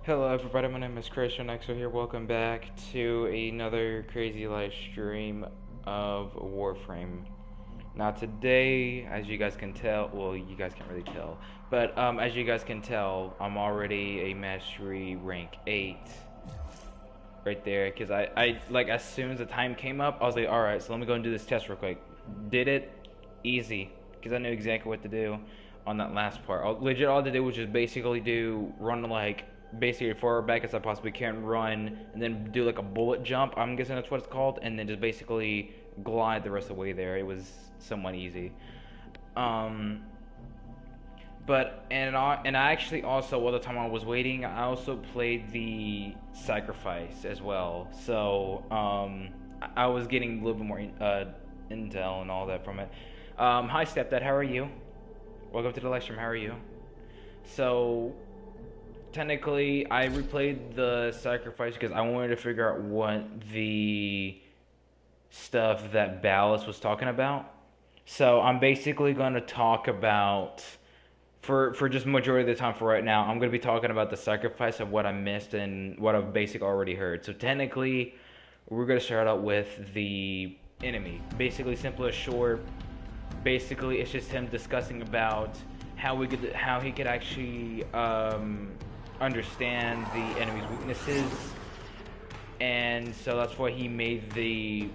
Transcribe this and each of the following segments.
Hello everybody, my name is CRAZTRON here. Welcome back to another crazy live stream of Warframe. Now today, as you guys can tell, well you guys can't really tell, but as you guys can tell, I'm already a mastery rank 8 right there, because I like as soon as the time came up, I was like, alright, so let me go and do this test real quick. Did it, easy, because I knew exactly what to do on that last part. Legit, all I did was just basically run like basically forward back as I possibly can, run, and then do like a bullet jump, I'm guessing that's what it's called, and then just basically glide the rest of the way there. It was somewhat easy. But I actually also, while the time I was waiting, I also played the sacrifice as well. So I was getting a little bit more intel and all that from it. Hi Stepdad, how are you? Welcome to the live stream. How are you? So technically, I replayed the sacrifice because I wanted to figure out what the stuff that Ballast was talking about. So I'm basically going to talk about, for just majority of the time for right now, I'm going to be talking about the sacrifice of what I missed and what I've basically already heard. So technically, we're going to start out with the enemy. Basically, simple as short. Basically, it's just him discussing about how he could actually understand the enemy's weaknesses, and so that's why he made the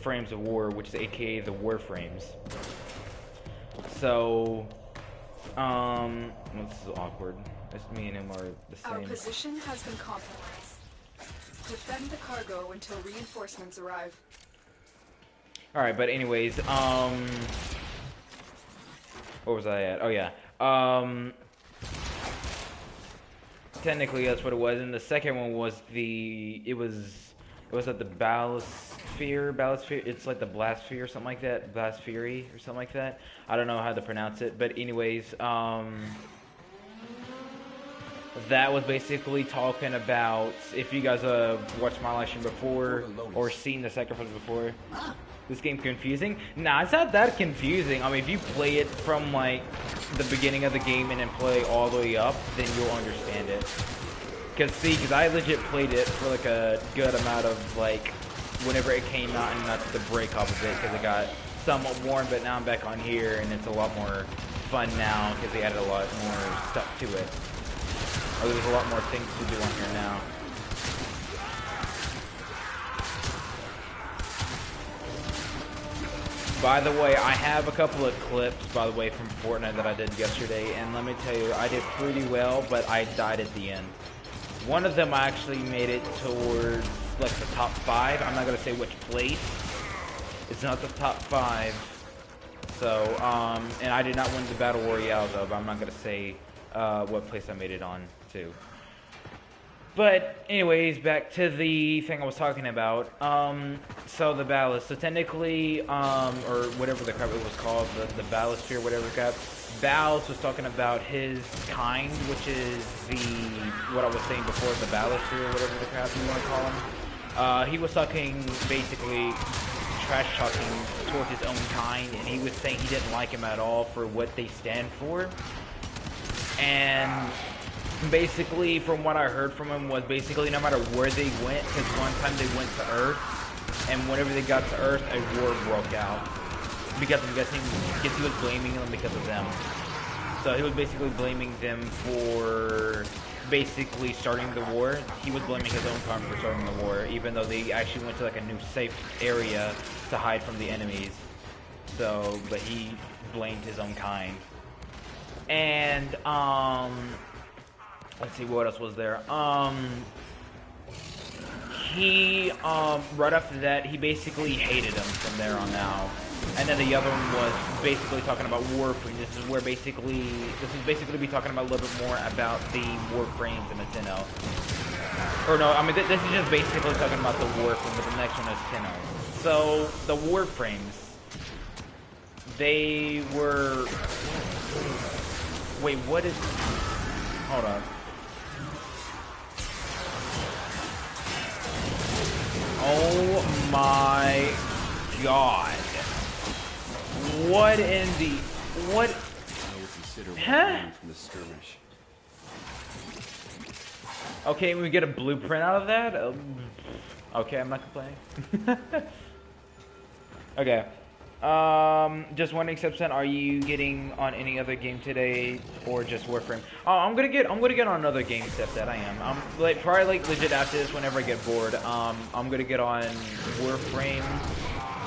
frames of war, which is aka the Warframes. So this is awkward. It's me and him are the same. Our position has been compromised. Defend the cargo until reinforcements arrive. Alright, but anyways, what was I at? Oh yeah. Technically that's what it was, and the second one was it was at the Balosphere, it's like the Blastsphere or something like that, Blastsphere or something like that. I don't know how to pronounce it, but anyways, that was basically talking about, if you guys watched my live stream before or seen the sacrifice before. This game confusing? Nah, it's not that confusing. I mean, if you play it from like the beginning of the game and then play all the way up, then you'll understand it. Cause I legit played it for like a good amount of like whenever it came out, and not the break off of it because it got somewhat worn. But now I'm back on here and it's a lot more fun now because they added a lot more stuff to it. Or there's a lot more things to do on here now. By the way, I have a couple of clips, by the way, from FORTNITE that I did yesterday, and let me tell you, I did pretty well, but I died at the end. One of them, I actually made it towards, like, the top 5. I'm not going to say which place. It's not the top 5. So, and I did not win the Battle Royale, though, but I'm not going to say what place I made it on to. But anyways, back to the thing I was talking about. So the ballast. So technically, or whatever the crap it was called, the Ballosphere, whatever crap. Ballast was talking about his kind, which is what I was saying before, the Ballosphere, whatever the crap you want to call him. He was talking basically trash talking towards his own kind, and he was saying he didn't like him at all for what they stand for. And basically, from what I heard from him, was basically no matter where they went, because one time they went to Earth, and whenever they got to Earth, a war broke out. Because I'm guessing he was blaming them because of them. So he was basically blaming them for basically starting the war. He was blaming his own kind for starting the war, even though they actually went to like a new safe area to hide from the enemies. So, but he blamed his own kind. And, let's see, what else was there? Right after that, he basically hated him from there on out. And then the other one was basically talking about Warframe. This is basically be talking about a little bit more about the Warframes in the Tenno. Or no, I mean, this is just basically talking about the Warframe, but the next one is Tenno. So, the Warframes, they were... Wait, what is... Hold on. Oh my god. What in the... What? I will consider Huh? from the skirmish. Okay, we get a blueprint out of that? Okay, I'm not complaining. Okay. Just one exception. Are you getting on any other game today, or just Warframe? Oh, I'm gonna get on another game except that I am. I'm like probably like legit after this. Whenever I get bored, I'm gonna get on Warframe,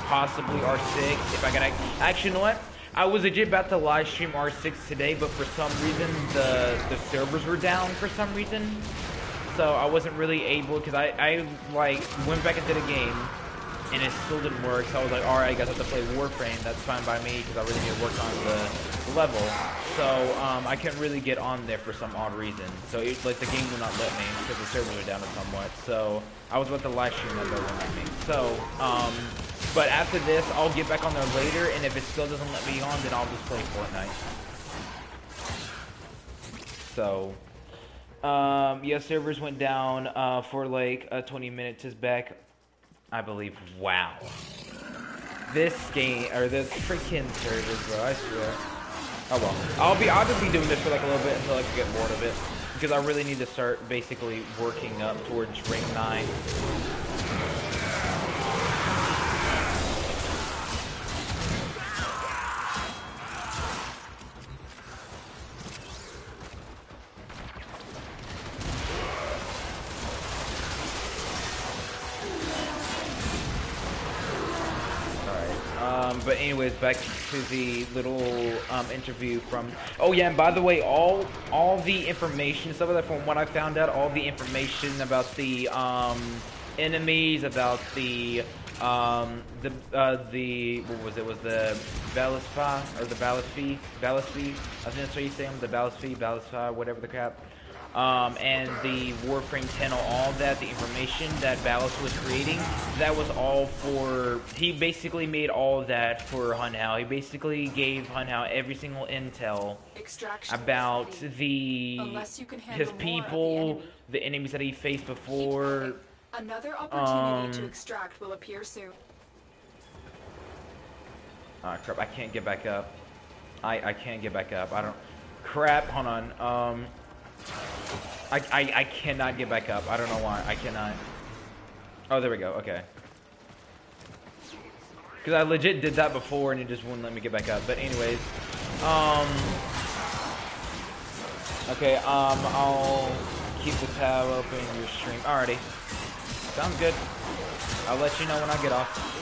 possibly R6 if I can. Actually, you know what? I was legit about to live stream R6 today, but for some reason the servers were down for some reason, so I wasn't really able because I like went back into the game. And it still didn't work, so I was like, alright, I guess I have to play Warframe. That's fine by me, because I really need to work on the level. So, I couldn't really get on there for some odd reason. So, like, the game would not let me, because the servers are down somewhat. So, I was about to live stream that, but it wouldn't let me. So, but after this, I'll get back on there later, and if it still doesn't let me on, then I'll just play Fortnite. So, yeah, servers went down, for like, 20 minutes is back. I believe. Wow. This game, or this freaking servers, bro, I swear. Oh well. I'll just be doing this for like a little bit until I can get bored of it. Because I really need to start basically working up towards rank 9. But anyways, back to the little interview from. Oh yeah, and by the way, all the information, some of that from what I found out, all the information about the enemies, about the what was it? Was the Balisfa or the Balisfi? I think that's what you say them. The Balisfa, whatever the crap. And the Warframe channel, all that, the information that Ballas was creating, that was all for, he basically made all of that for Hunhow. He basically gave Hunhow every single intel about his people, the enemies that he faced before. Another opportunity to extract will appear soon. Ah, crap, I can't get back up. I can't get back up. I don't, crap, hold on, I cannot get back up. I don't know why. I cannot. Oh, there we go. Okay. Because I legit did that before and it just wouldn't let me get back up. But anyways. Okay, I'll keep the tab open in your stream. Alrighty. Sounds good. I'll let you know when I get off.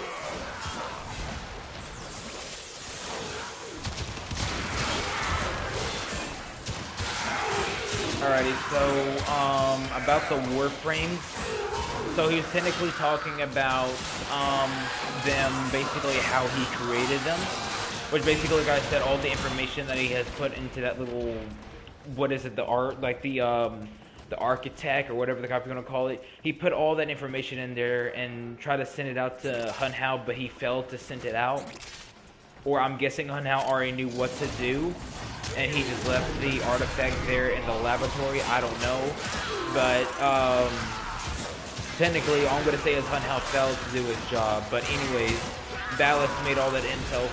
Alrighty, so, about the Warframes. So he was technically talking about, them, basically how he created them. Which basically, like I said, all the information that he has put into that little, what is it, the art, like the architect, or whatever the cop you're gonna call it. He put all that information in there and tried to send it out to Hunhow, but he failed to send it out. Or I'm guessing Hunhow already knew what to do, and he just left the artifact there in the laboratory. I don't know, but technically all I'm gonna say is Hunhow failed to do his job. But anyways, Ballas made all that intel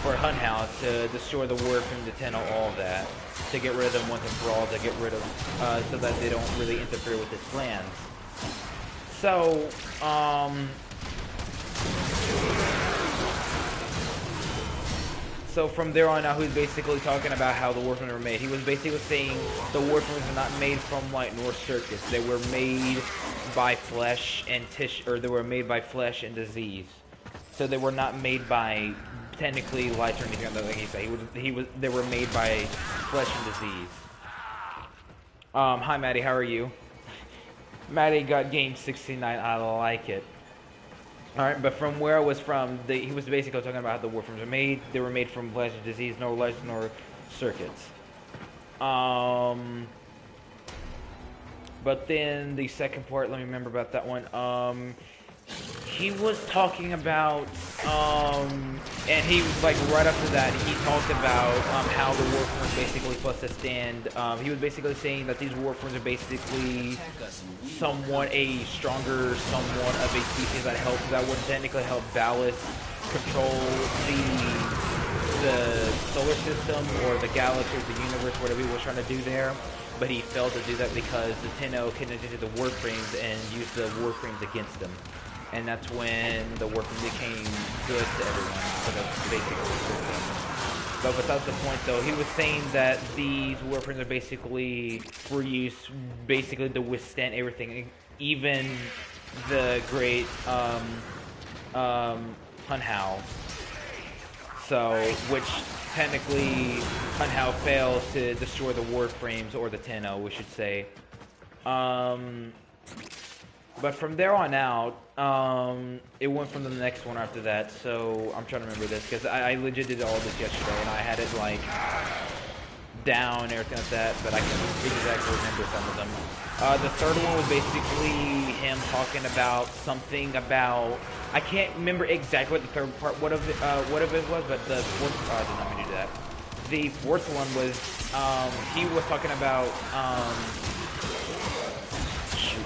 for Hunhow to destroy the Warframe, to channel all that, to get rid of them once and for all, to get rid of so that they don't really interfere with his plans. So So from there on out, he was basically talking about how the Warframes were made. He was basically saying the Warframes were not made from like North Circus. They were made by flesh and tissue, or they were made by flesh and disease. So they were not made by technically light or anything like he said. They were made by flesh and disease. Hi Maddie, how are you? Maddie got game 69. I like it. Alright, but from where I was from, he was basically talking about how the Warframes were made. They were made from flesh and disease, no light nor circuits. But then the second part, let me remember about that one. He was talking about, and he, like, right after that, he talked about, how the Warframes basically supposed to stand. He was basically saying that these Warframes are basically somewhat a stronger, somewhat of a species that would technically help Ballas control the solar system, or the galaxy, or the universe, whatever he was trying to do there. but he failed to do that because the Tenno connected to the Warframes and used the Warframes against them. And that's when the Warframe became good to everyone, instead of basically. But besides the point, though, he was saying that these Warframes are basically were used basically to withstand everything, even the great Hun Hao. So, which technically Hun Hao failed to destroy the Warframes, or the Tenno, we should say. But from there on out, it went from the next one after that, so I'm trying to remember this, because I legit did all this yesterday, and I had it, like, down and everything like that, but I can't exactly remember some of them. The third one was basically him talking about something about, I can't remember exactly what the third part, what of it was, but the fourth, I did not mean to do that. The fourth one was, he was talking about,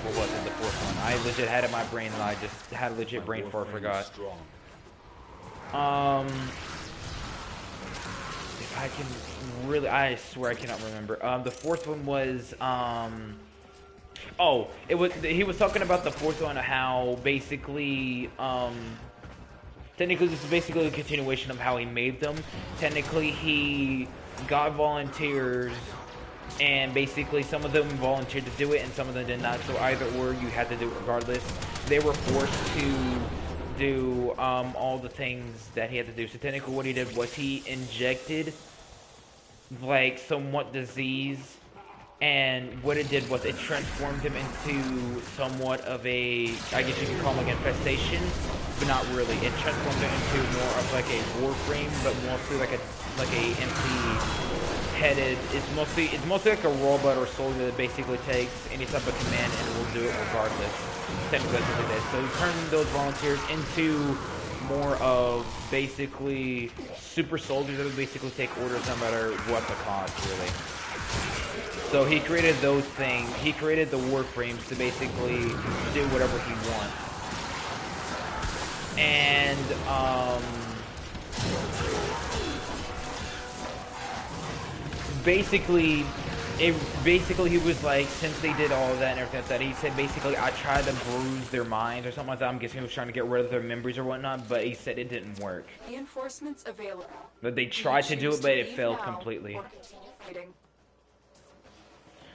what was it, the fourth one? I legit had it in my brain and I just had a legit brain fart, forgot. If I can really, I swear I cannot remember. The fourth one was, oh, he was talking about the fourth one, how basically, technically this is basically a continuation of how he made them. Technically he got volunteers, and basically some of them volunteered to do it and some of them did not, so either or you had to do it regardless. They were forced to do all the things that he had to do. So technically what he did was he injected like somewhat disease, and what it did was it transformed him into somewhat of a, I guess you could call him like infestation, but not really. It transformed him into more of like a Warframe, but mostly like a empty-headed. It's mostly like a robot or soldier that basically takes any type of command and will do it regardless. Technically that's what it is. So he turned those volunteers into more of basically super soldiers that would basically take orders no matter what the cost, really. So he created those things. He created the Warframes to basically do whatever he wants. And basically he was like, since they did all of that and everything like that, he said basically I tried to bruise their minds or something like that. I'm guessing he was trying to get rid of their memories or whatnot, but he said it didn't work. Reinforcements available. But they tried to do it, but it failed completely.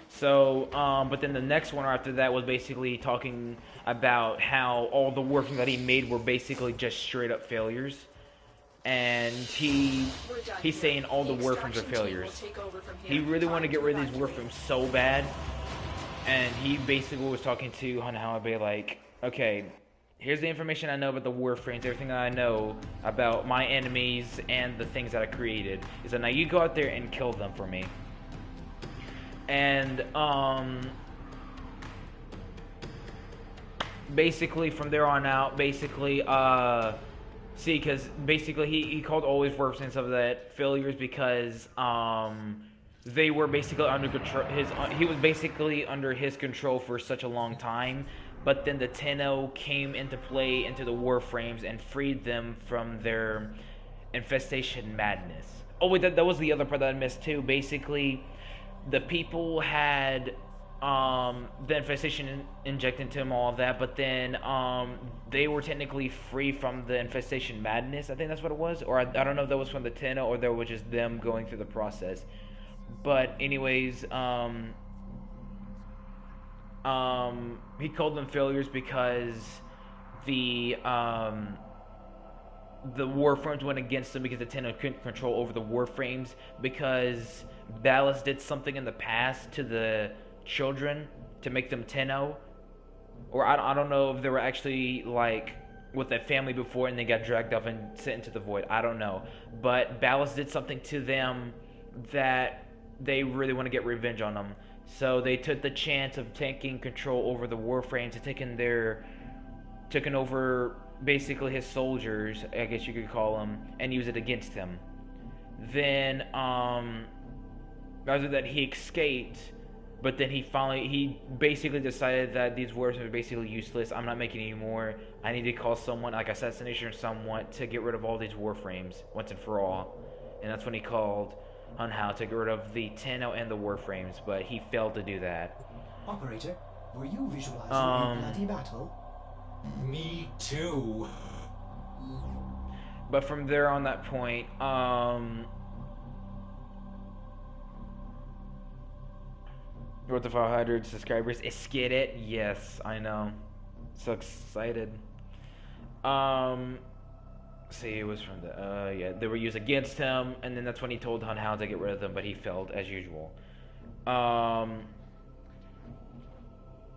So, but then the next one after that was basically talking about how all the Warframes that he made were basically just straight up failures. And he's saying all the Warframes are failures. He really wanted to get rid of these Warframes so bad. And he basically was talking to Hun Hao Bay like, okay, here's the information I know about the Warframes, everything that I know about my enemies and the things that I created. He said, now you go out there and kill them for me. And, basically from there on out, basically, see, because basically he called all his Warframes and stuff of that failures because, they were basically under control, he was basically under his control for such a long time, but then the Tenno came into play into the Warframes and freed them from their infestation madness. Oh wait, that was the other part that I missed too. Basically, the people had the infestation injected into them, all of that, but then they were technically free from the infestation madness. I think that's what it was, or I don't know if that was from the Tenno or that was just them going through the process. But anyways, he called them failures because the Warframes went against them because the Tenno couldn't control over the Warframes, because Ballas did something in the past to the children to make them Tenno, or I don't know if they were actually like with a family before and they got dragged off and sent into the void. I don't know, but Ballas did something to them that they really want to get revenge on them. So they took the chance of taking control over the Warframes and taking over basically his soldiers, I guess you could call them, and use it against him. Then after that he escaped, but then he basically decided that these Warframes are basically useless. I'm not making any more. I need to call someone, like assassination or someone, to get rid of all these Warframes once and for all. And that's when he called on how to get rid of the Tenno and the Warframes, but he failed to do that. Operator, were you visualizing a bloody battle? Me too. But from there on that point, with the 500 subscribers, get it? Yes, I know. So excited. See, it was from the, yeah, they were used against him, and then that's when he told Hun how to get rid of them, but he failed as usual.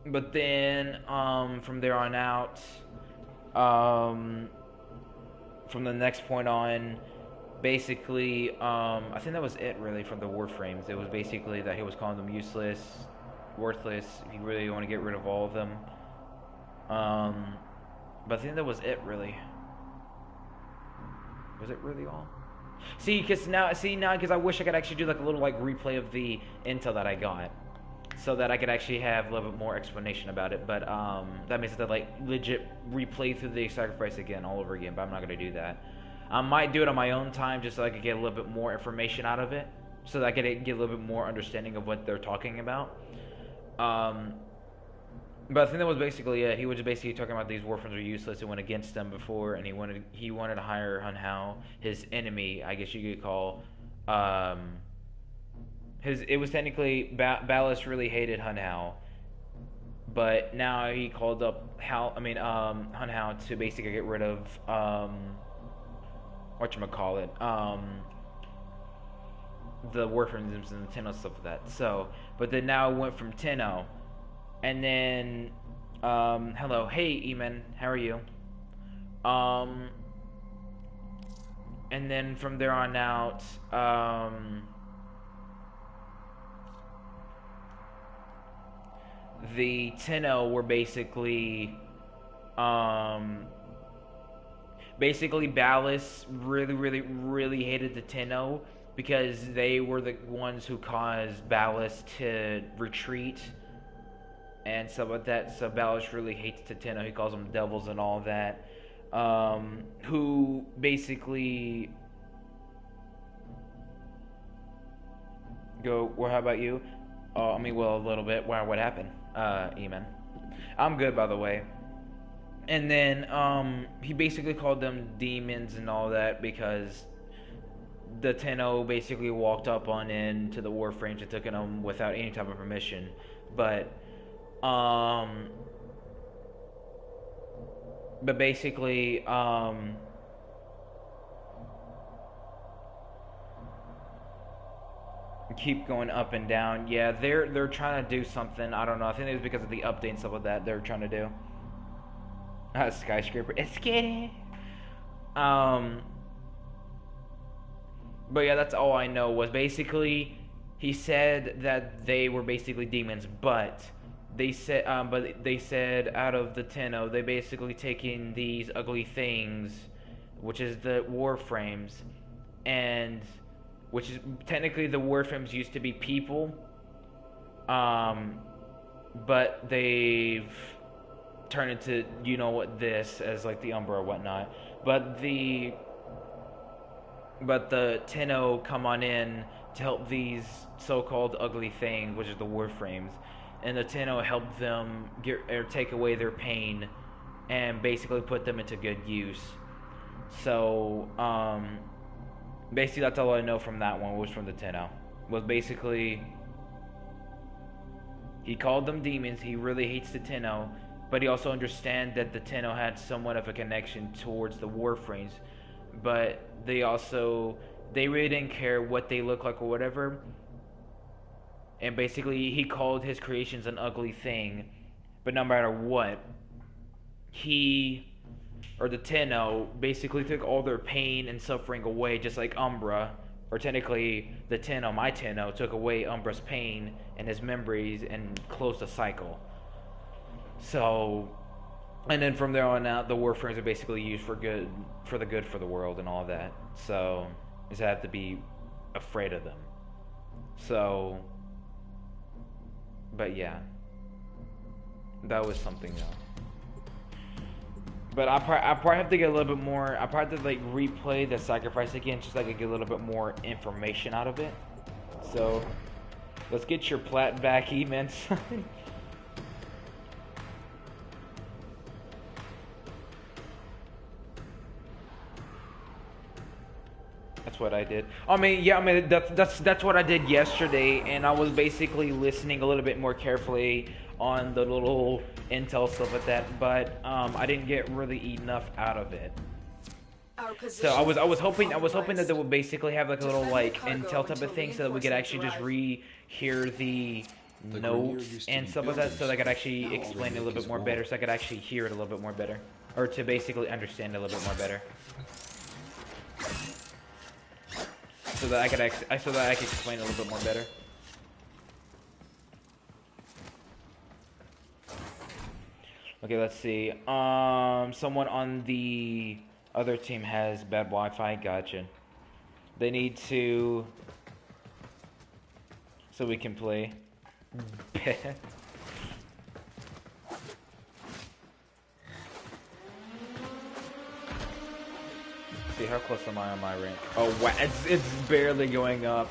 But then, from there on out, from the next point on, basically, I think that was it really from the Warframes. It was basically that he was calling them useless, worthless, if you really want to get rid of all of them. But I think that was it really. Was it really all? See, because because I wish I could actually do like a little like replay of the intel that I got, so that I could actually have a little bit more explanation about it. But that means that like legit replay through the sacrifice again, all over again. But I'm not gonna do that. I might do it on my own time, just so I could get a little bit more information out of it, so that I could get a little bit more understanding of what they're talking about. But I think that was basically it. He was just basically talking about these Warframes are useless and went against them before, and he wanted to hire Hun Hao, his enemy, I guess you could call. It was technically Ballas really hated Hun Hao, but now he called up Hun Hao to basically get rid of whatchamacallit, the Warframes and the Tenno stuff like that. So, but then now it went from Tenno. And then, hello, hey, Eamon, how are you? And then from there on out, the Tenno were basically Ballas really hated the Tenno because they were the ones who caused Ballas to retreat and stuff like that. So Ballas really hates the Tenno. He calls them devils and all that. Who basically go, well, how about you? A little bit. Wow, what happened, Eamon? I'm good, by the way. And then he basically called them demons and all that because the Tenno basically walked up on into the Warframes and took them without any type of permission. But basically, keep going up and down. Yeah, they're trying to do something. I don't know. I think it was because of the update and stuff like that they're trying to do. Skyscraper. It's scary. But yeah, that's all I know was basically he said that they were basically demons, but they said out of the Tenno, they basically taking these ugly things, which is the Warframes, and which is technically the Warframes used to be people, but they've turned into this as like the Umbra or whatnot, but the Tenno come on in to help these so-called ugly things, which is the Warframes, and the Tenno help them take away their pain and basically put them into good use. So basically that's all I know from that one, was from the Tenno. Was basically he called them demons. He really hates the Tenno, but he also understands that the Tenno had somewhat of a connection towards the Warframes, but they really didn't care what they look like or whatever. And basically he called his creations an ugly thing, but no matter what, the Tenno basically took all their pain and suffering away, just like Umbra, or technically the Tenno, my Tenno, took away Umbra's pain and his memories and closed the cycle. So, and then from there on out, the Warframes are basically used for the good for the world and all that. So, you just have to be afraid of them. So, but yeah, that was something though. But I probably have to get a little bit more. I probably have to like replay the sacrifice again, just so I can get a little bit more information out of it. So let's get your plat back, E-Man. That's what I did. I mean, yeah, I mean that's what I did yesterday, and I was basically listening a little bit more carefully on the little intel stuff like that, but I didn't get really enough out of it. So I was hoping that they would basically have like a little like intel type of thing, so that we could actually just hear the notes and stuff like that, so that I could actually explain it a little bit more better, so I could actually hear it a little bit more better, or to basically understand it a little bit more better. So that I could explain it a little bit more better. Okay, let's see. Someone on the other team has bad Wi-Fi. Gotcha. They need to, so we can play. See, how close am I on my rank? Oh wow, it's barely going up.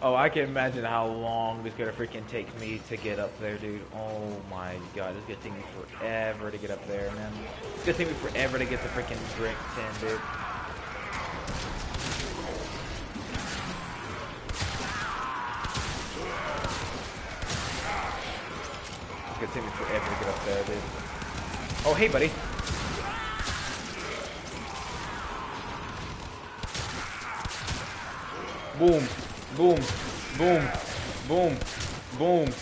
Oh, I can imagine how long it's gonna freaking take me to get up there, dude. Oh my god, it's gonna take me forever to get up there, man. It's gonna take me forever to get the freaking rank 10, dude. It's gonna take me forever to get up there, dude. Oh, hey, buddy. Boom, boom, boom, boom, boom,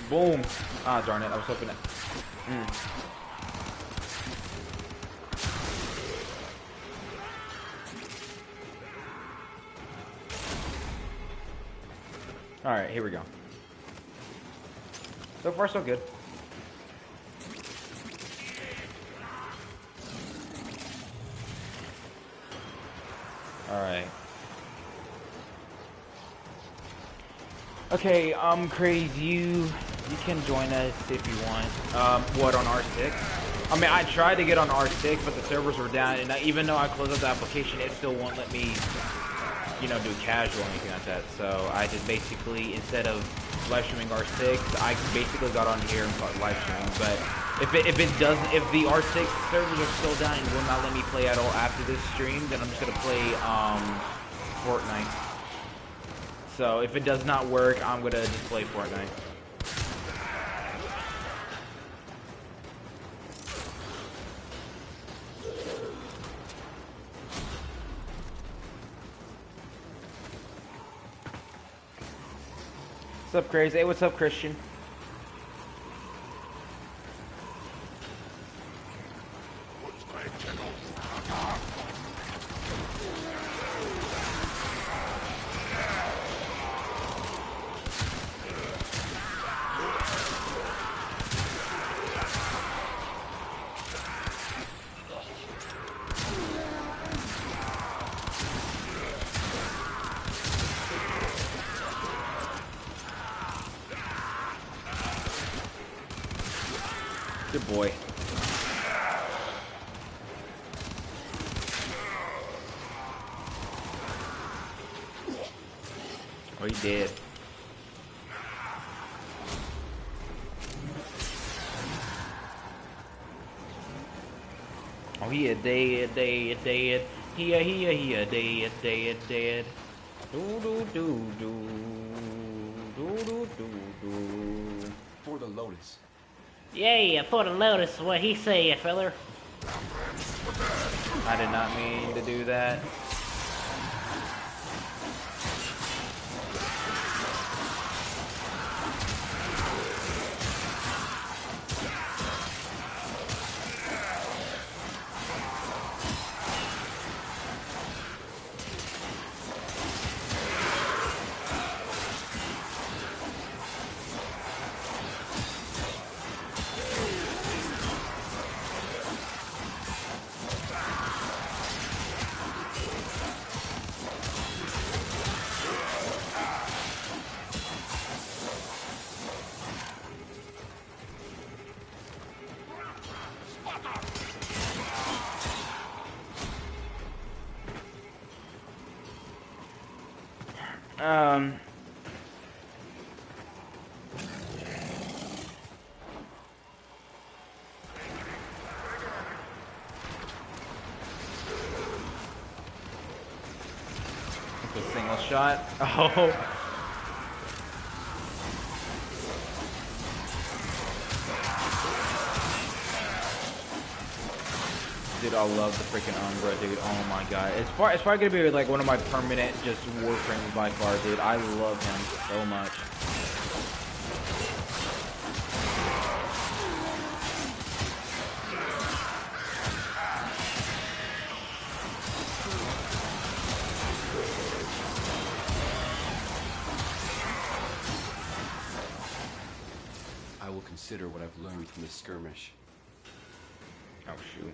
boom. Ah, darn it, I was hoping that. Alright, here we go. So far, so good. Alright. Okay, Craze, you can join us if you want. What, on R6? I mean, I tried to get on R6, but the servers were down, and even though I closed up the application, it still won't let me, you know, do casual or anything like that. So I just basically, instead of live streaming R6, I basically got on here and started live streaming. But if the R6 servers are still down and will not let me play at all after this stream, then I'm just gonna play Fortnite. So if it does not work, I'm gonna just play Fortnite. What's up, Crazy? Hey, what's up, Christian? Good boy. Oh, he did. Oh, he a dead. He a dead. Do. For the Lotus. Yeah, for the Lotus, what he say, feller? I did not mean to do that. It's a single shot. Oh. Dude, I love the freaking Umbra, dude. Oh my god. It's probably gonna be like one of my permanent just Warframes by far, dude. I love him so much. I will consider what I've learned from this skirmish. Oh shoot.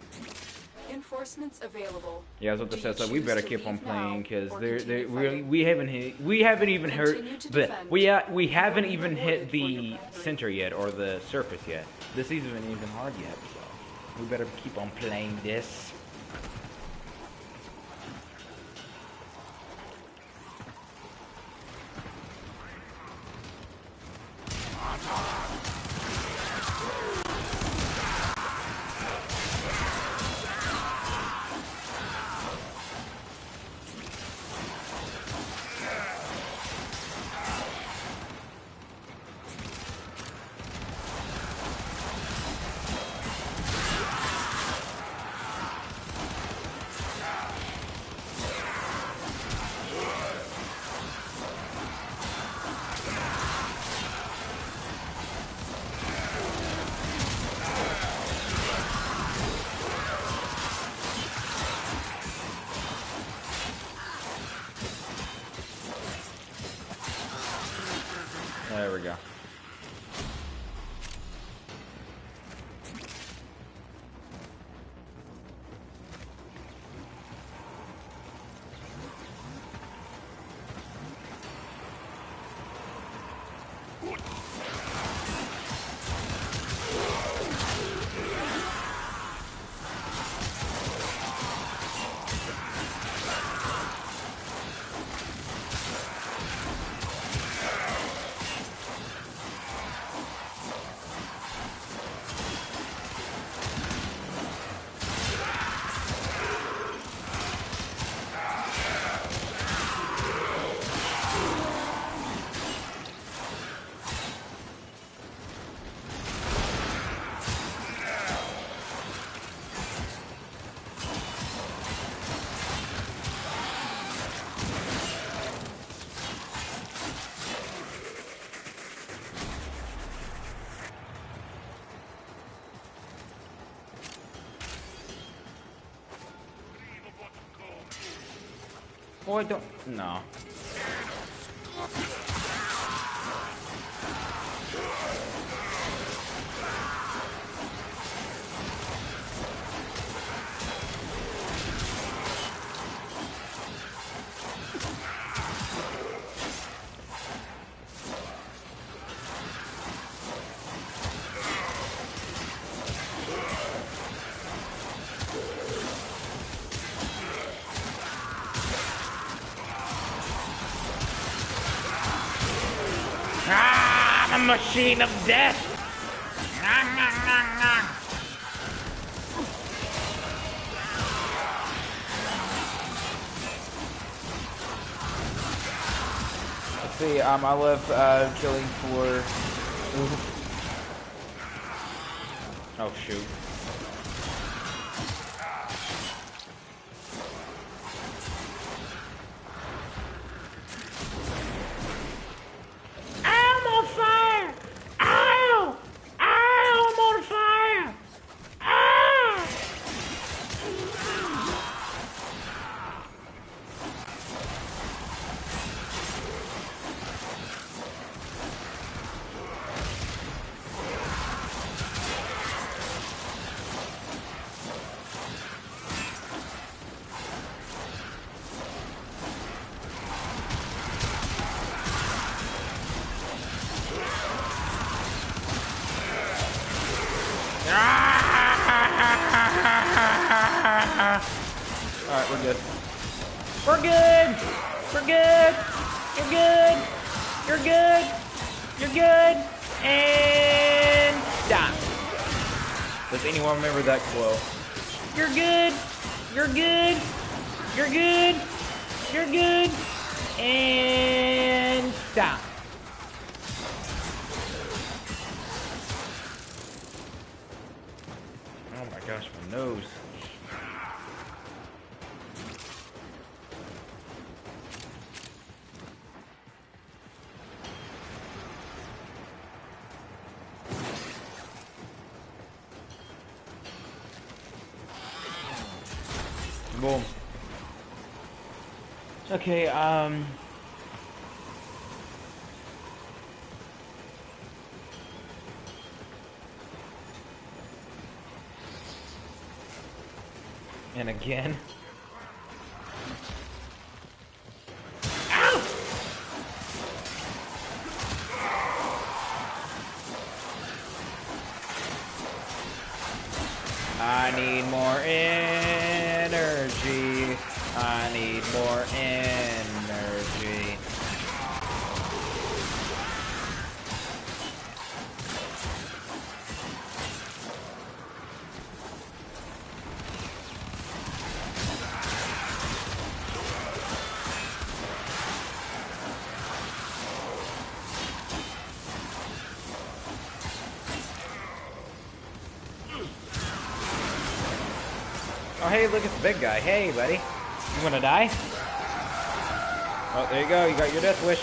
Enforcements available. Yeah, I was about to say, so we better keep on playing because we haven't even hit the center yet or the surface yet. This isn't even hard yet, so we better keep on playing this. There we go. Oh, I don't. No. Ah, the machine of death! Let's see, I love killing for... Oh shoot. Alright, we're good. We're good! We're good! You're good. You're good. You're good. And stop. Does anyone remember that quote? You're good. You're good. You're good. You're good. And stop. Oh my gosh, my nose. Boom. Okay, and again. Ow! I need more energy. I need more energy. Oh, hey, look at the big guy. Hey, buddy. You wanna die? Oh, there you go. You got your death wish.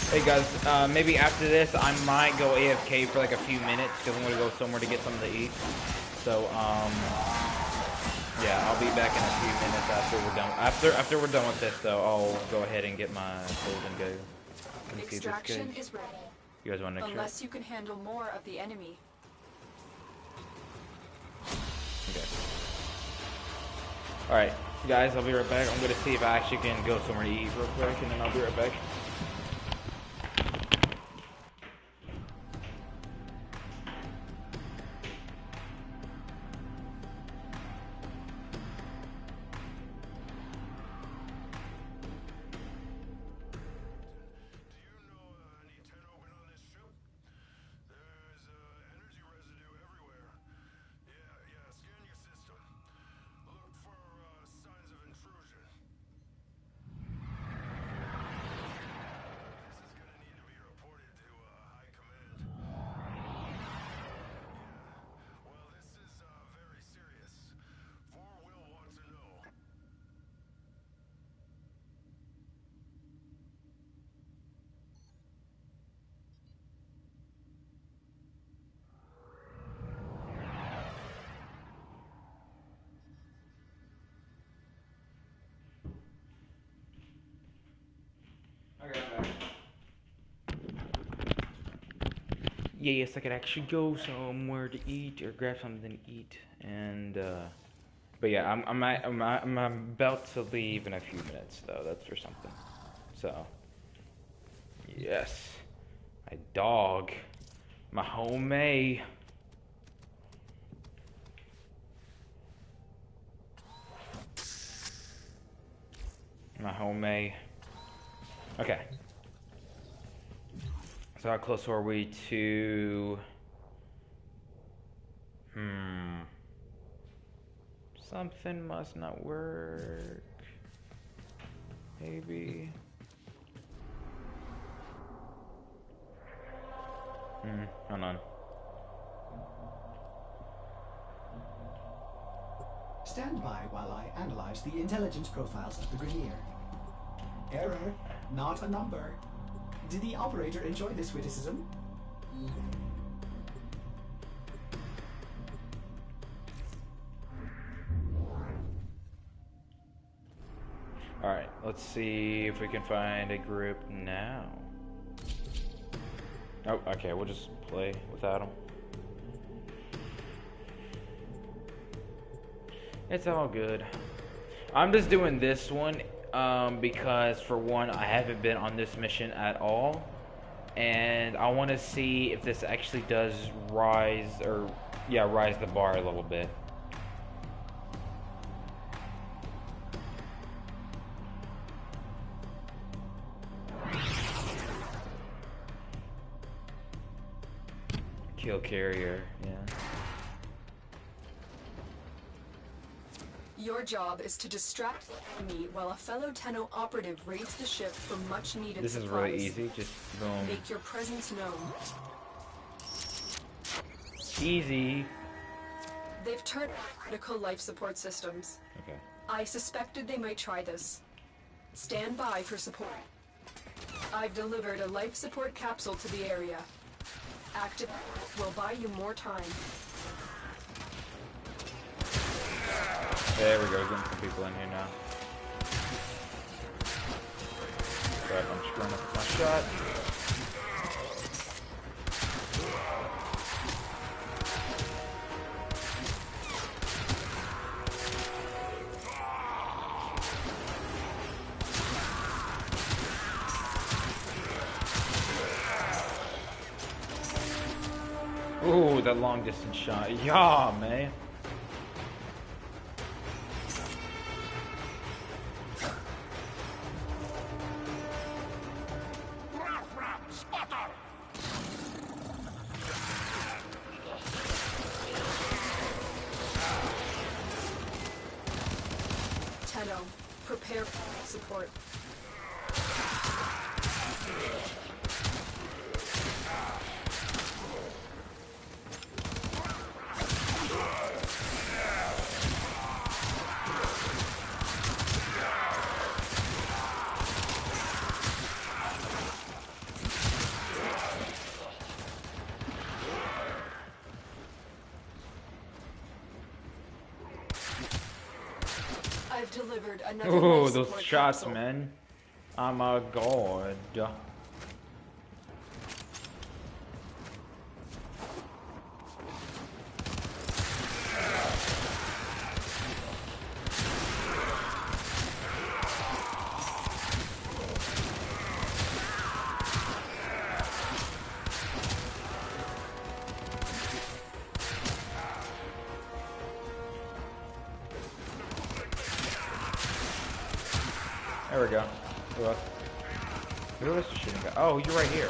Hey guys, maybe after this I might go AFK for like a few minutes because I'm gonna go somewhere to get something to eat. So yeah, I'll be back in a few minutes after we're done. After we're done with this, though, I'll go ahead and get my gold and go. Let me see this Extraction guy. is ready. You guys want to extract? Unless you can handle more of the enemy. Okay. All right, guys, I'll be right back. I'm gonna see if I actually can go somewhere to eat real quick, and then I'll be right back. Yeah, yes, I could actually go somewhere to eat or grab something to eat, and but yeah, I'm about to leave in a few minutes though. That's for something. So yes, my dog, my homie. My homie. Okay. So how close are we to... Something must not work. Maybe. Hold on. Stand by while I analyze the intelligence profiles of the Grenier. Error, not a number. Did the operator enjoy this witticism? Alright, let's see if we can find a group now. Oh, okay, we'll just play without him. It's all good. I'm just doing this one because, for one, I haven't been on this mission at all. And I want to see if this actually does rise the bar a little bit. Kill carrier, yeah. Your job is to distract the enemy while a fellow Tenno operative raids the ship for much needed This is supplies. really easy, just boom. Make your presence known. Easy. They've turned critical life support systems. Okay. I suspected they might try this. Stand by for support. I've delivered a life support capsule to the area. Active will buy you more time. There we go, getting some people in here now. Grab, I'm screwing up my shot. Ooh, that long distance shot. Yeah, man. Tenno, prepare for support. I've delivered another Ooh, life those support shots, capsule. man. Oh my god. There we go. Who is the shooting guy? Oh, you're right here.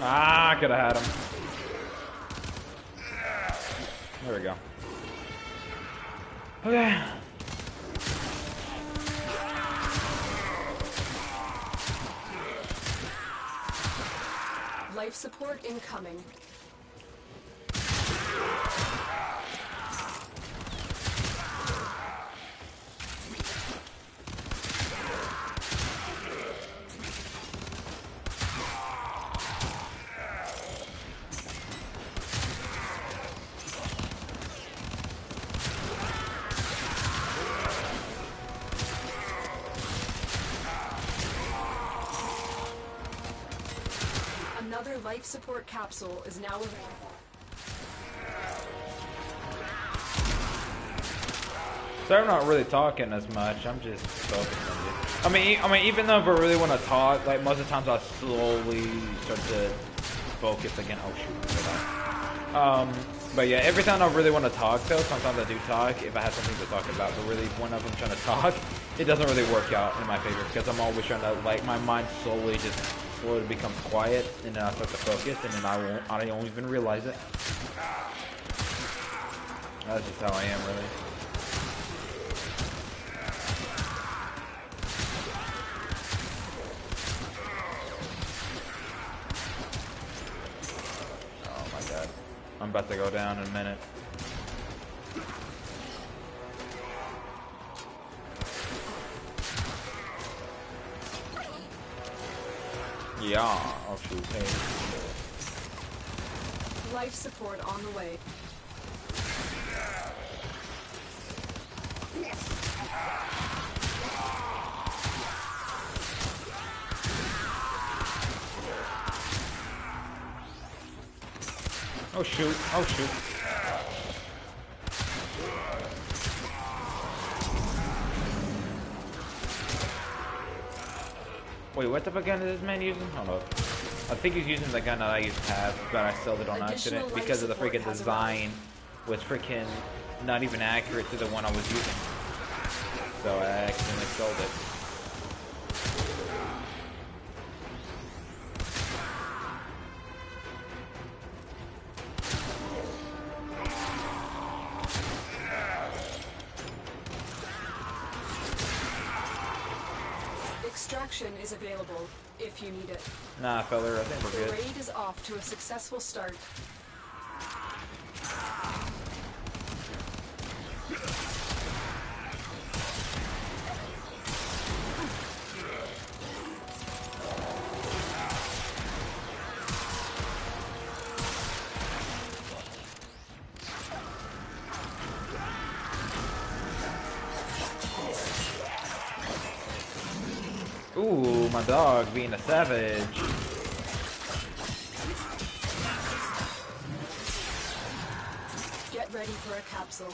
Ah, I could have had him. There we go. Okay. Life support incoming. Another life support capsule is now available. So I'm not really talking as much. I'm just focused on it. I mean, even though if I really want to talk, like most of the times I slowly start to focus again. Oh shoot! But yeah, every time I really want to talk, though, sometimes I do talk if I have something to talk about. But really, when I'm trying to talk, it doesn't really work out in my favor because I'm always trying to, like, my mind slowly becomes quiet, and then I start to focus, and then I don't even realize it. That's just how I am, really. Oh my god. I'm about to go down in a minute. Yeah, oh shoot, hey. Life support on the way. Oh shoot, oh shoot. Wait, what the fuck gun is this man using? Hold up. I think he's using the gun that I used to have, but I sold it on accident because of the freaking design was freaking not even accurate to the one I was using. So I accidentally sold it. Extraction is available if you need it. Nah, feller, I think we're The good. raid is off to a successful start. Ooh, my dog being a savage. Get ready for a capsule.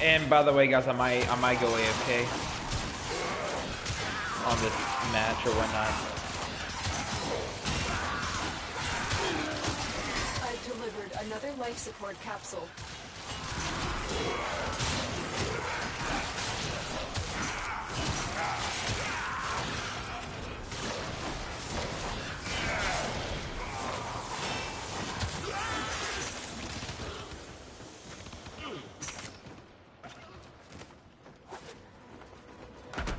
And by the way, guys, I might go AFK on this match or whatnot. I've delivered another life support capsule.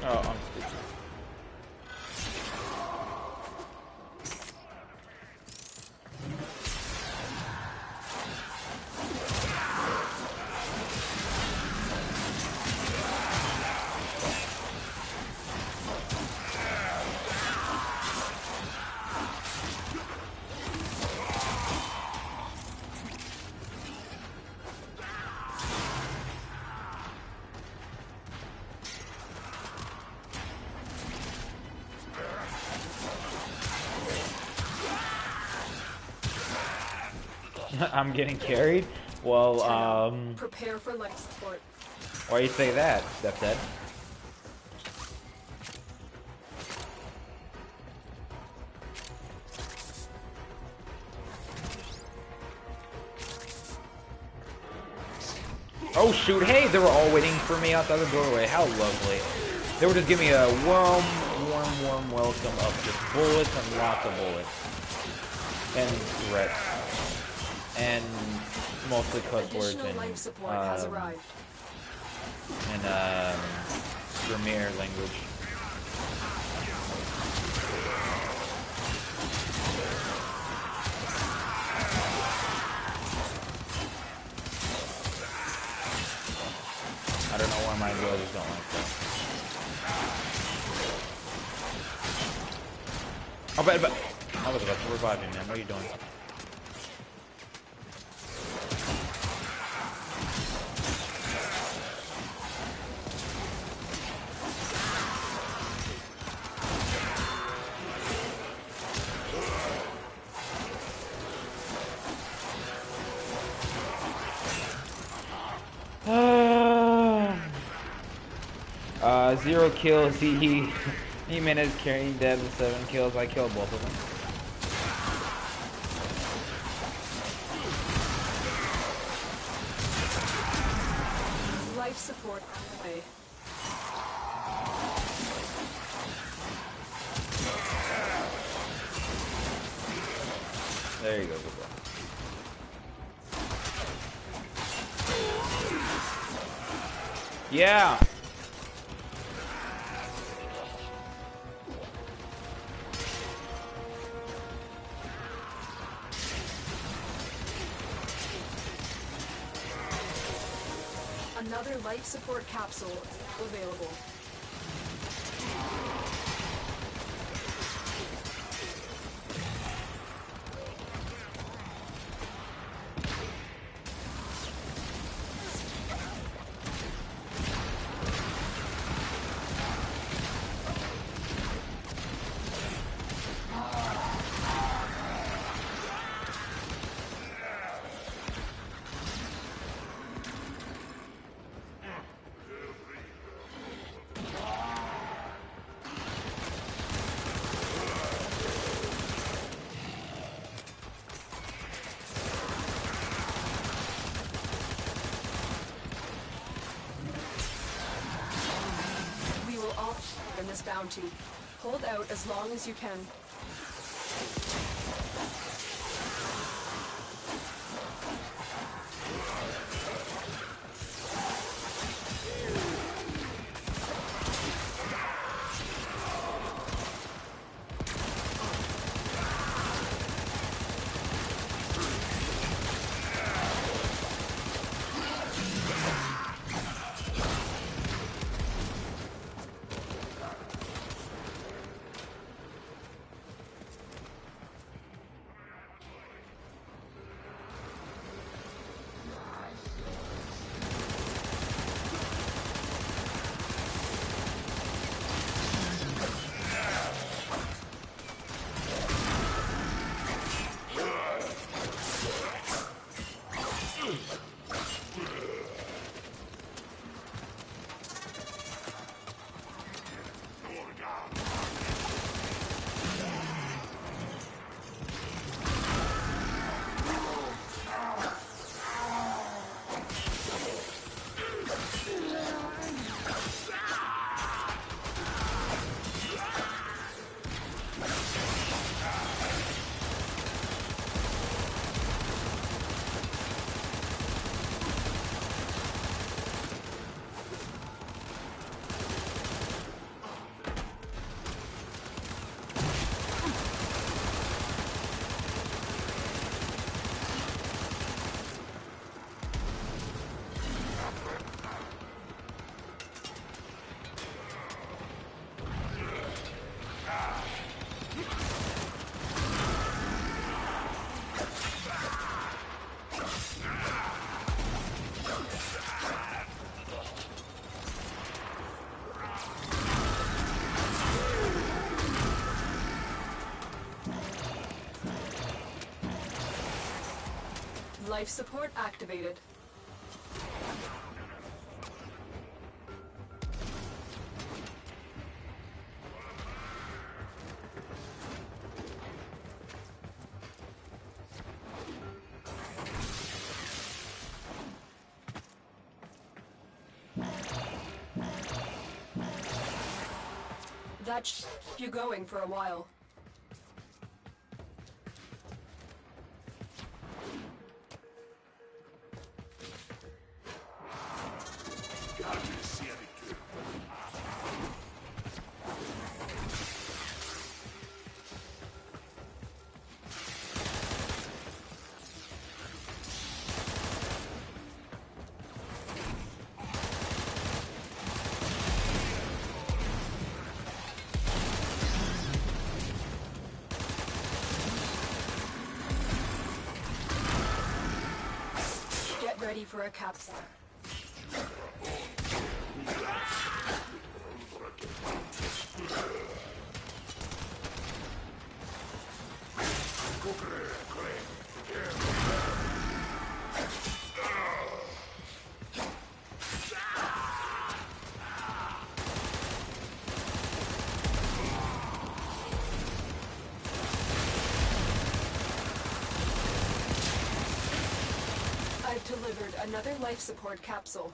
Oh, I'm stupid. I'm getting carried? Well, Prepare for life support. why you say that, Stepdad? Oh shoot, hey, they were all waiting for me outside the doorway. How lovely. They were just giving me a warm welcome of just bullets and lots of bullets. And threats. And mostly cuss words Additional life and support has arrived. Vermeer language. I don't know why my brothers don't like that. Oh, but I was about to revive you, man. What are you doing? Zero kills. He managed carrying dead with 7 kills. I killed both of them. Life support on the way. There you go, good boy. Yeah. Another life support capsule is available. this bounty. Hold out as long as you can. Life support activated. That should keep you going for a while. Ready for a capsule. Delivered another life support capsule.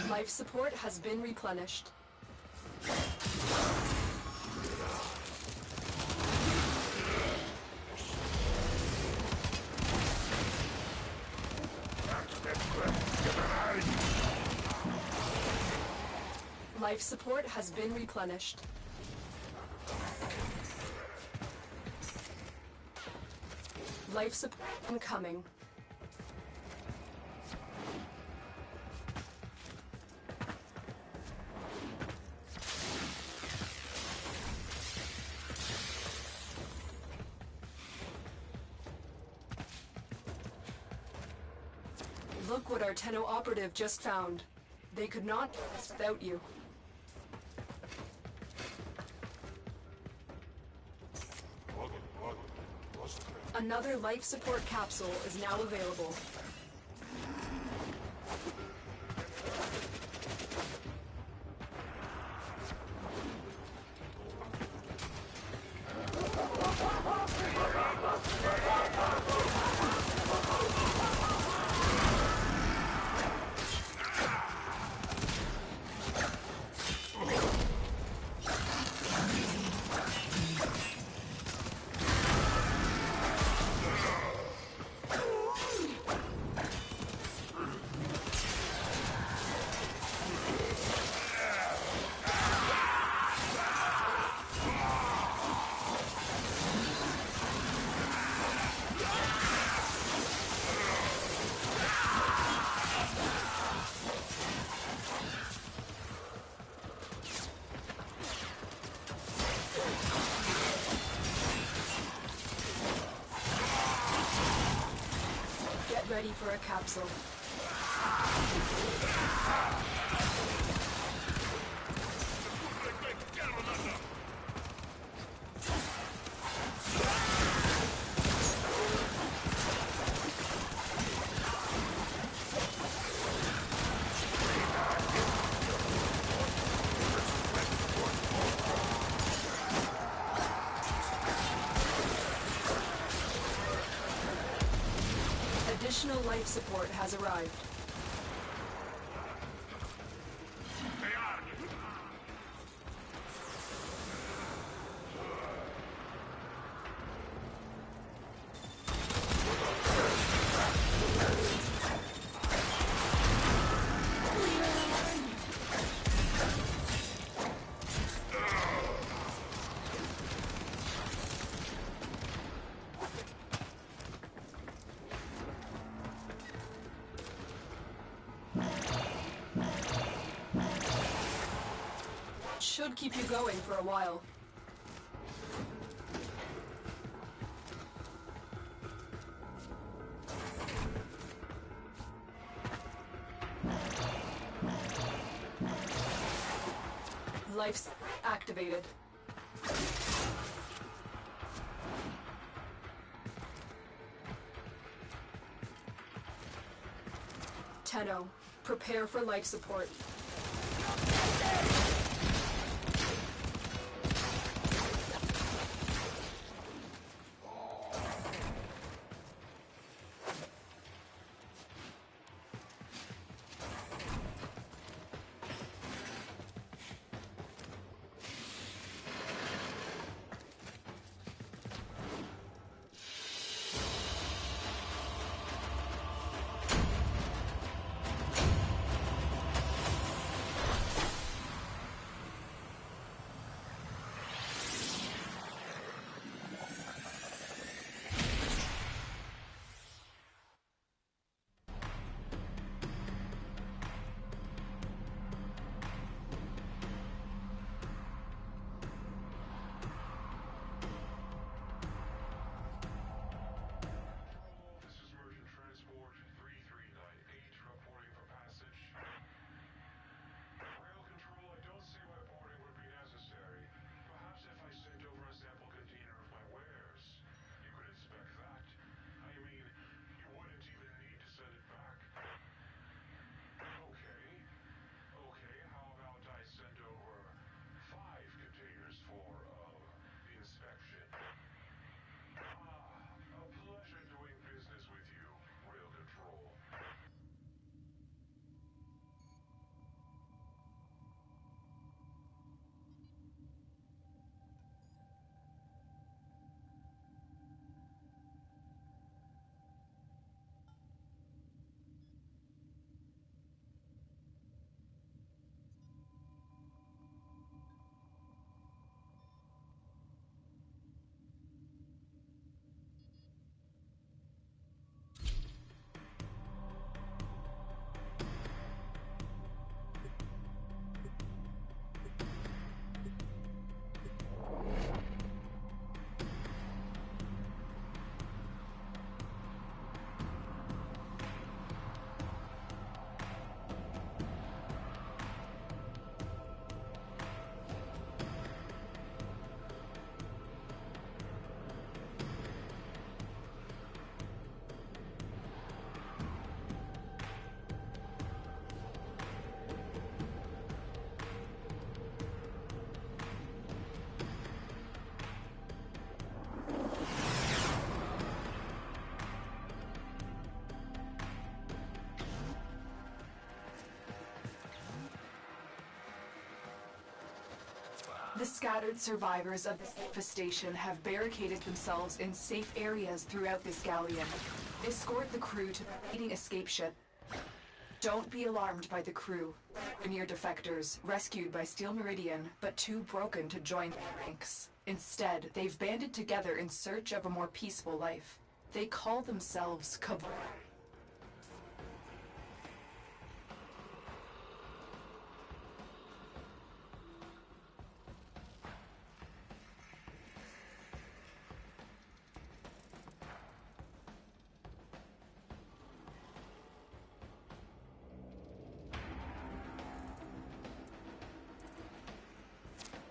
Life support has been replenished. Life support has been replenished. Life support incoming. Look Look what our Tenno operative just found. They could not do this without you. Another life support capsule is now available. Ready for a capsule. Additional life support has arrived. Should keep you going for a while. Life's activated. Tenno, prepare for life support. The scattered survivors of this infestation have barricaded themselves in safe areas throughout this galleon. Escort the crew to the waiting escape ship. Don't be alarmed by the crew. They're near defectors, rescued by Steel Meridian, but too broken to join their ranks. Instead, they've banded together in search of a more peaceful life. They call themselves Cav.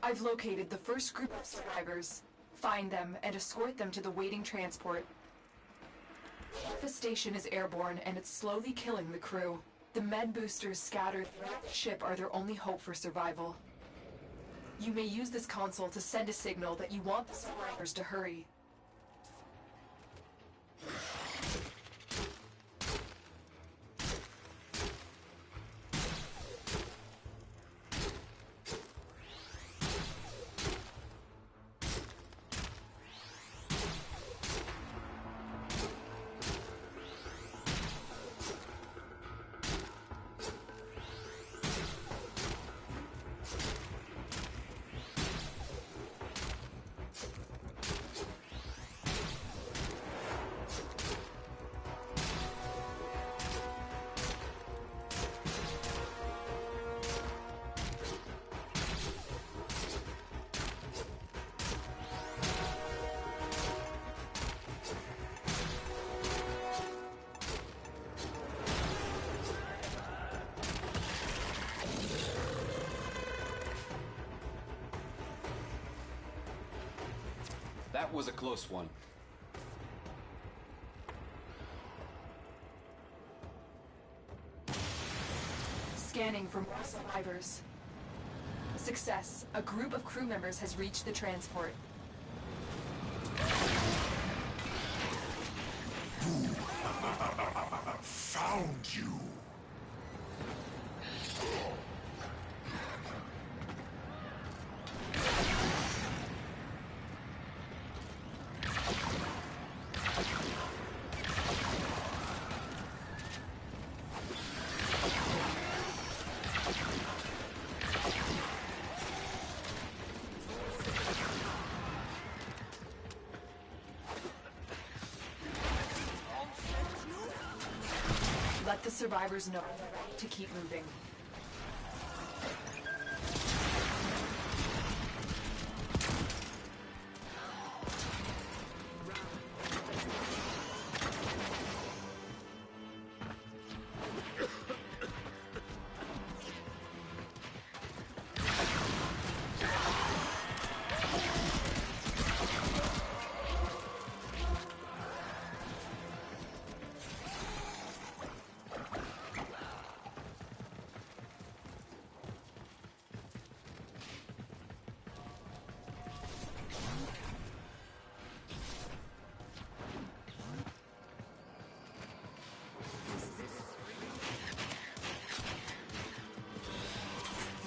I've located the first group of survivors. Find them and escort them to the waiting transport. The station is airborne and it's slowly killing the crew. The med boosters scattered throughout the ship are their only hope for survival. You may use this console to send a signal that you want the survivors to hurry. That was a close one. Scanning for more survivors. Success. A group of crew members has reached the transport. Found you. Let the survivors know to keep moving.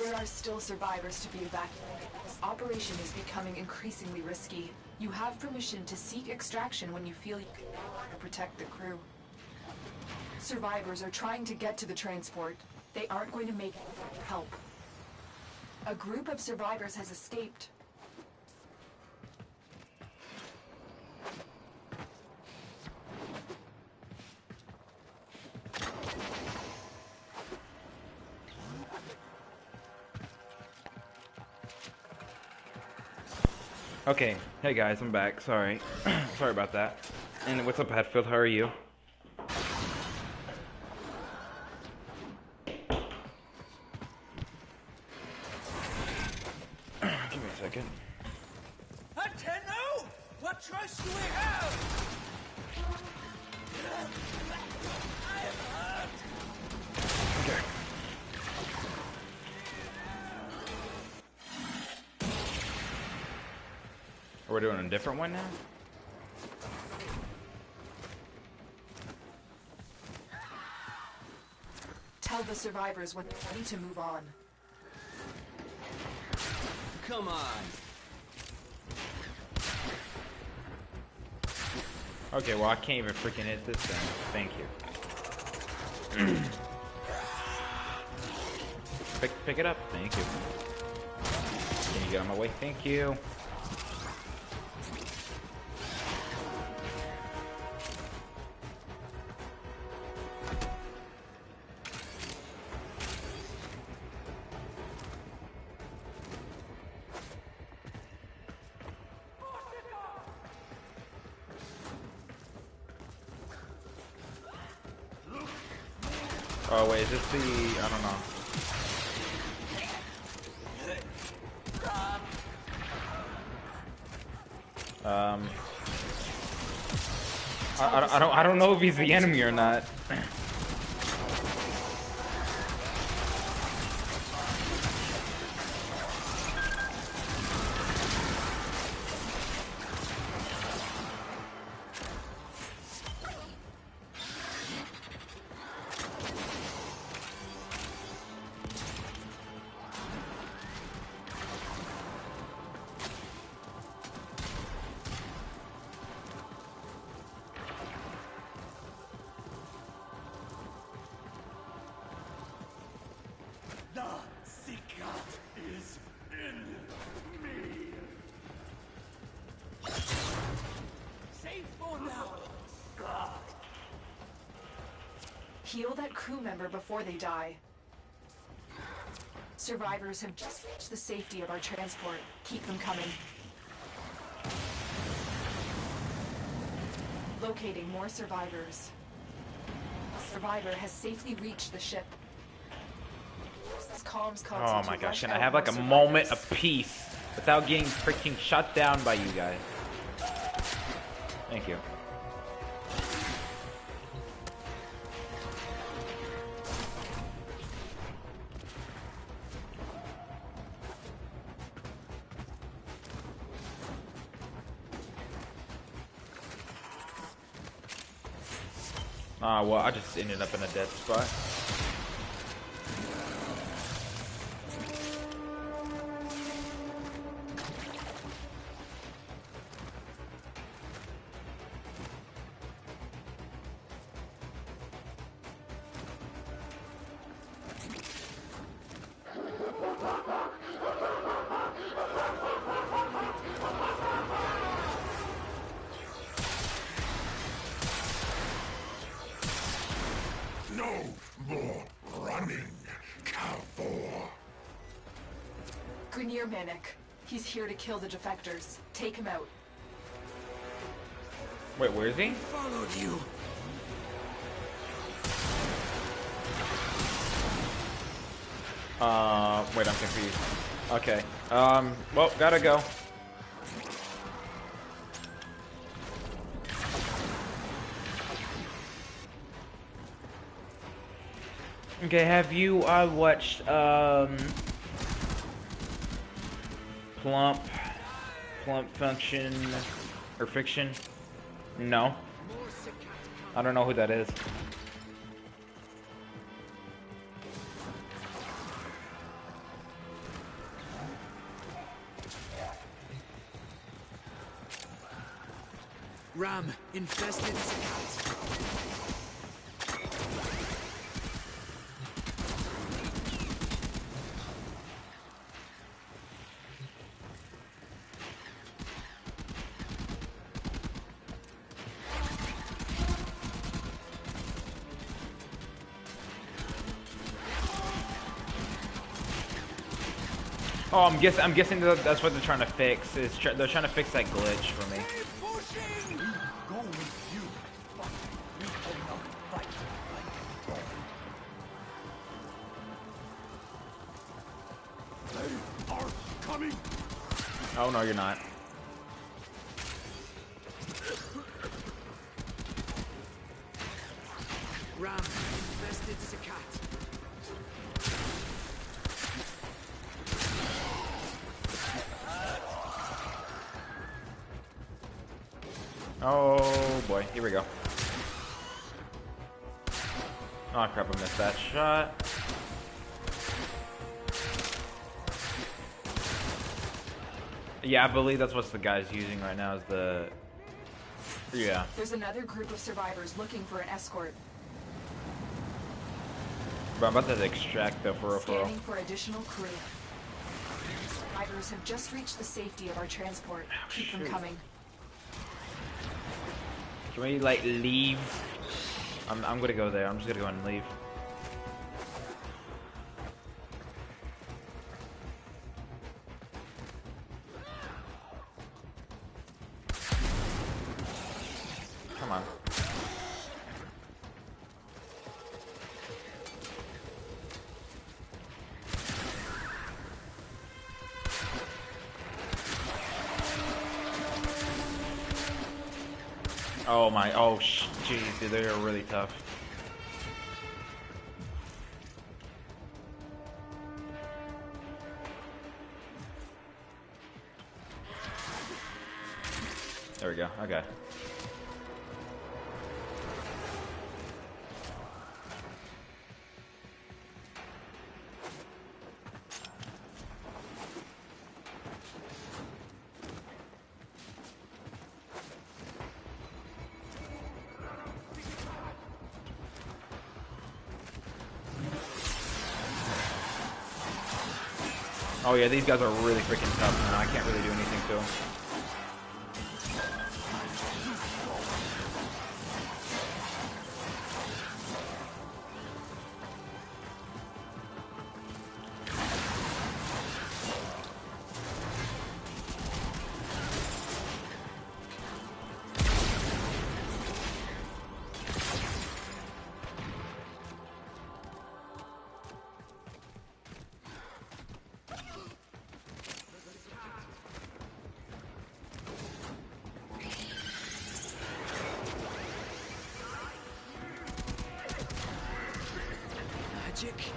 There are still survivors to be evacuated. This operation is becoming increasingly risky. You have permission to seek extraction when you feel you can no longer protect the crew. Survivors are trying to get to the transport. They aren't going to make it without help. A group of survivors has escaped. Okay, hey guys, I'm back. Sorry. Sorry about that. And what's up, Hatfield? How are you? Give me a second. Ateno! What choice do we have? I am hurt! Okay. We're doing a different one now? Tell the survivors when they're ready to move on. come on. Okay, well I can't even freaking hit this thing. Thank you. Pick it up. Thank you. Can you get on my way? Thank you. Oh wait, is this the, I don't know. I don't know if he's the enemy or not. The secret is in me. Safe for now. Heal that crew member before they die. Survivors have just reached the safety of our transport. Keep them coming. Locating more survivors. A survivor has safely reached the ship. This comms console Oh to my gosh, rush can I out have like a more moment survivors. of peace without getting freaking shut down by you guys? Thank you. Ah, well, I just ended up in a dead spot. No more running, cowboy. Grenier Manic. He's here to kill the defectors. Take him out. Wait, where is he? Followed you. Wait, I'm confused. Okay. Well, gotta go. Okay, have you, watched, Plump Function, or Fiction? No. I don't know who that is. Ram, infested scout. Oh, I'm guessing that's what they're trying to fix. They're trying to fix that glitch for me. Keep pushing. Go with you, but we cannot fight like They are coming. Oh no, you're not. Ram, infested scout. Oh boy, here we go. Oh crap, I missed that shot. Yeah, I believe that's what the guy's using right now is the... Yeah. There's another group of survivors looking for an escort. Bro, I'm about to extract though for referral. Scanning for additional crew. Survivors have just reached the safety of our transport. Keep them coming. Can we like leave? I'm gonna go there. I'm just gonna go and leave. Come on. Oh my, oh jeez, dude, they are really tough. There we go, okay. Oh yeah, these guys are really freaking tough, man. I can't really do anything to them. Magic.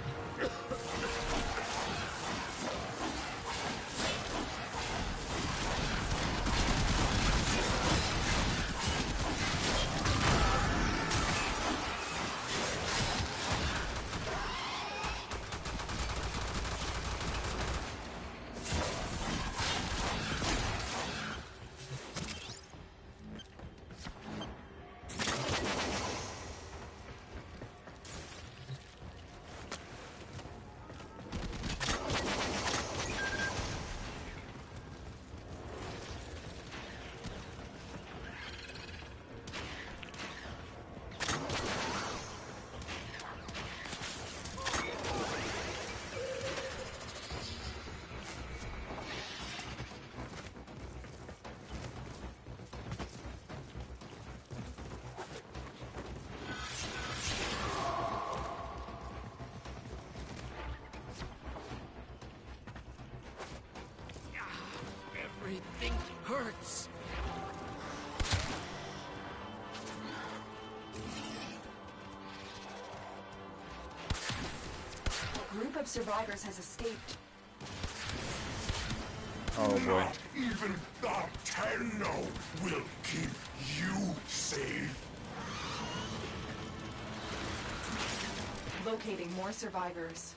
Everything hurts. A group of survivors has escaped. Oh boy. Not even the Tenno will keep you safe. Locating more survivors.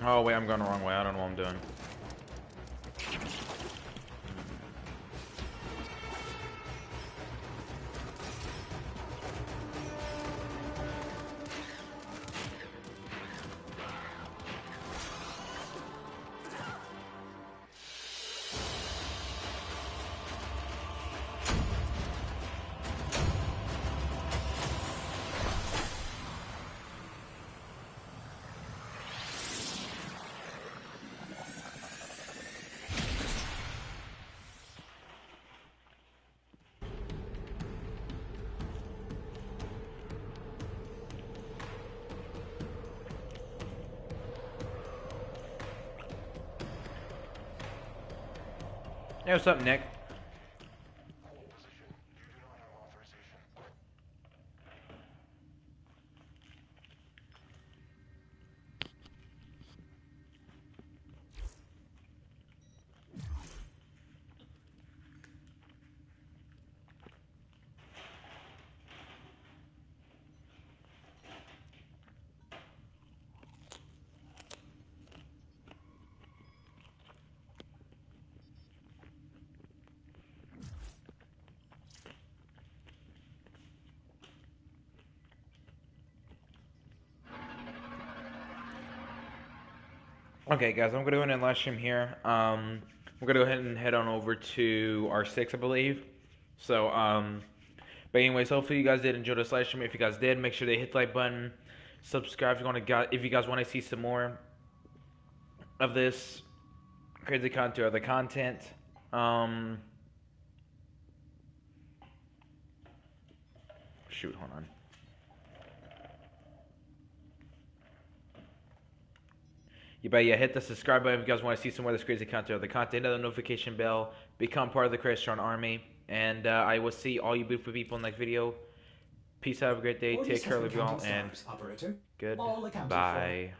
Oh wait, I'm going the wrong way. I don't know what I'm doing. Hey, what's up, Nick? Okay, guys, I'm gonna go ahead and live stream here. We're gonna go ahead and head on over to R6, I believe. So, but anyways, hopefully you guys did enjoy this live stream. If you guys did, make sure to hit the like button, subscribe if you guys want to see some more of this crazy content or other content. Shoot, hold on. Yeah, hit the subscribe button if you guys want to see some more of this crazy content or the content. Hit the notification bell. Become part of the CRAZTRON army. And I will see all you beautiful people in the next video. Peace out. Have a great day. Take care of you all. And goodbye.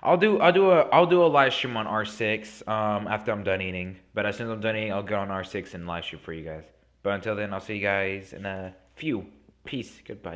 I'll do a live stream on R6 after I'm done eating. But as soon as I'm done eating, I'll go on R6 and live stream for you guys. But until then, I'll see you guys in a few. Peace. Goodbye.